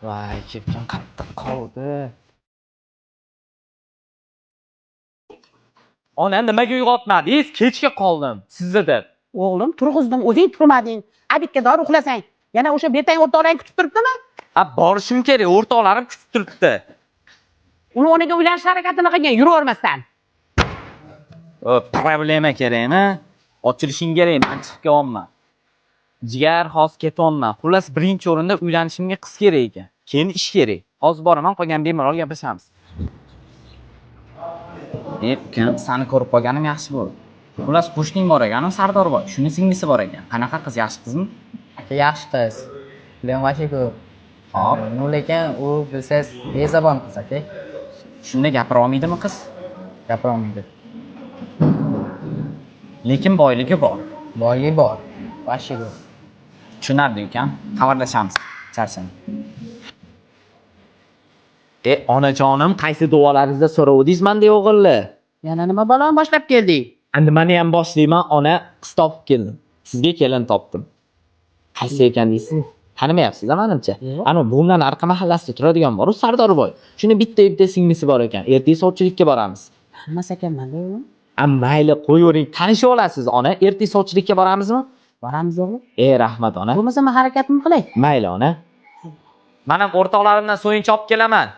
Voy, chepjon qattiq qoldi. Ona, nimaga uyg'otmadingiz? Kechga qoldim. Sizda deb. O'g'lim, turg'izdim, o'zing turmading. Abitga dori uxlasang. Yana o'sha betang o'rtoqlaring kutib turibdimi? Borishim kerak, o'rtoqlarim kutib turibdi. Uni o'rniga uylanish harakatini qilgan, yuravermasdan. Problema kerakmi? Ochilishing kerak, men chiqib kelyapman. Jigar hozir ketyapman. Xullas, birinchi o'rinda uylanishimga qiz kerak ekan. Keyin ish kerak. Hozir boraman, qolgan bemalol gaplashamiz. Ukam, seni ko'rib qolganim yaxshi bo'ldi. Xullas, qo'shning bor ekan, Sardor bor. Shuni singlisi bor ekan. Qanaqa qiz, yaxshi qizmi? Aka yaxshi qiz. Bilan vasha ko'p. Hop, Lekin u bilsangiz bezabon qiz aka. shunda gapira olmaydimi qiz? Gapira olmaydi. Lekin boyligi bor. Boyi bor. Vasha ko'p. Tushunardi ukam. Xabarlashamiz. Charchang. Onajonim, qaysi duolaringizda so'ravdingiz menda o'g'illi? Yana nima balon boshlab kelding? Endi meni ham boshlayman, ona, qiz topib keldim. Sizga kelin topdim. Qaysi ekan deysiz? Tanimayapsiz-a menimcha? Ana Bo'mlan arqa mahallasida turadigan bor, Sardorboy. Shuni bitta singlisi bor ekan. Ertaga sovchilikka boramiz. Hammasi ekanman-da o'g'lim. Mayli, qo'yavering. Tanishib olasiz, ona. Ertaga sovchilikka boramizmi? Boramiz o'g'lim. Rahmat, ona. Bo'lmasa men harakatimni qilay. Mayli, ona. Men ham o'rtoqlarimdan so'yincha olib kelaman.